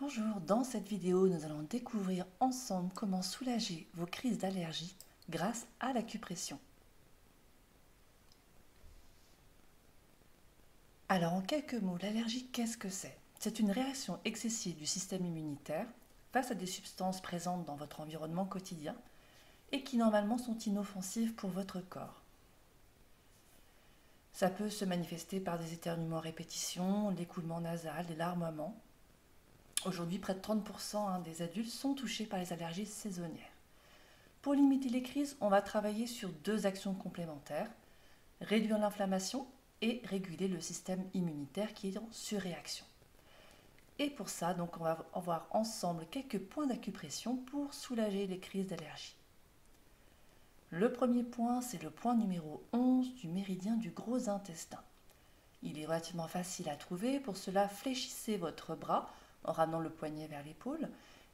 Bonjour, dans cette vidéo, nous allons découvrir ensemble comment soulager vos crises d'allergie grâce à l'acupression. Alors en quelques mots, l'allergie, qu'est-ce que c'est? C'est une réaction excessive du système immunitaire face à des substances présentes dans votre environnement quotidien et qui normalement sont inoffensives pour votre corps. Ça peut se manifester par des éternuements à répétition, l'écoulement nasal, des larmoiements. Aujourd'hui, près de 30% des adultes sont touchés par les allergies saisonnières. Pour limiter les crises, on va travailler sur deux actions complémentaires, réduire l'inflammation et réguler le système immunitaire qui est en surréaction. Et pour ça, donc, on va voir ensemble quelques points d'acupression pour soulager les crises d'allergie. Le premier point, c'est le point numéro 11 du méridien du gros intestin. Il est relativement facile à trouver, pour cela fléchissez votre bras en ramenant le poignet vers l'épaule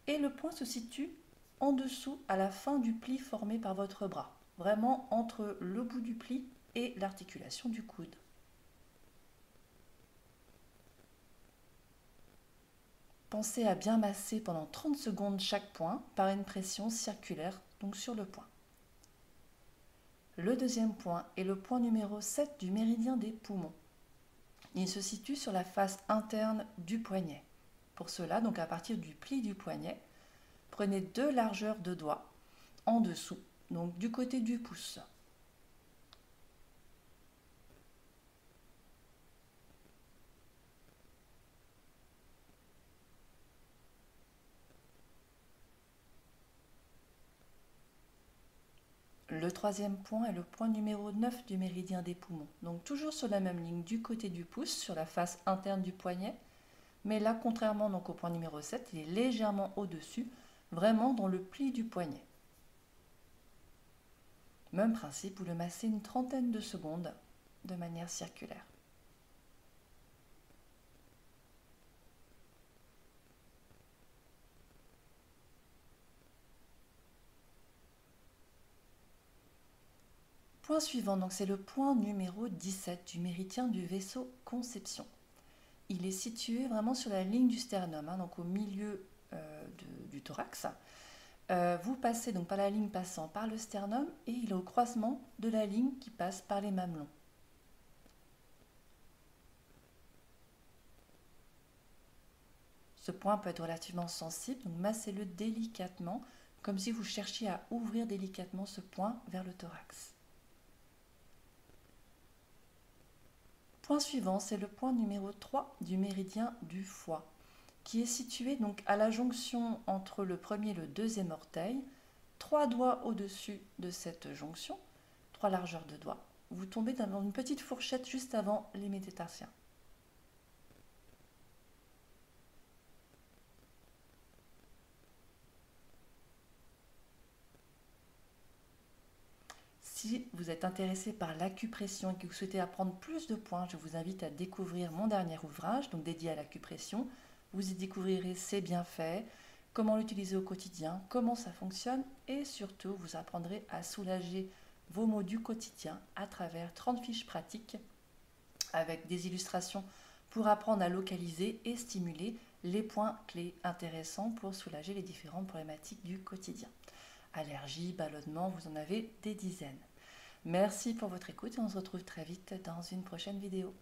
et le point se situe en dessous à la fin du pli formé par votre bras, vraiment entre le bout du pli et l'articulation du coude. Pensez à bien masser pendant 30 secondes chaque point par une pression circulaire, donc sur le point. Le deuxième point est le point numéro 7 du méridien des poumons. Il se situe sur la face interne du poignet. Pour cela, donc à partir du pli du poignet, prenez 2 largeurs de doigts en dessous, donc du côté du pouce. Le troisième point est le point numéro 9 du méridien des poumons. Donc toujours sur la même ligne du côté du pouce, sur la face interne du poignet. Mais là, contrairement donc au point numéro 7, il est légèrement au-dessus, vraiment dans le pli du poignet. Même principe, vous le massez une trentaine de secondes de manière circulaire. Point suivant, donc c'est le point numéro 17 du méridien du vaisseau conception. Il est situé vraiment sur la ligne du sternum, donc au milieu du thorax. Vous passez donc par la ligne passant par le sternum et il est au croisement de la ligne qui passe par les mamelons. Ce point peut être relativement sensible, donc massez-le délicatement, comme si vous cherchiez à ouvrir délicatement ce point vers le thorax. Point suivant, c'est le point numéro 3 du méridien du foie, qui est situé donc à la jonction entre le premier et le deuxième orteil, 3 doigts au-dessus de cette jonction, 3 largeurs de doigts. Vous tombez dans une petite fourchette juste avant les métatarsiens. Si vous êtes intéressé par l'acupression et que vous souhaitez apprendre plus de points, je vous invite à découvrir mon dernier ouvrage, donc dédié à l'acupression. Vous y découvrirez ses bienfaits, comment l'utiliser au quotidien, comment ça fonctionne et surtout vous apprendrez à soulager vos maux du quotidien à travers 30 fiches pratiques avec des illustrations pour apprendre à localiser et stimuler les points clés intéressants pour soulager les différentes problématiques du quotidien. Allergies, ballonnements, vous en avez des dizaines. Merci pour votre écoute et on se retrouve très vite dans une prochaine vidéo.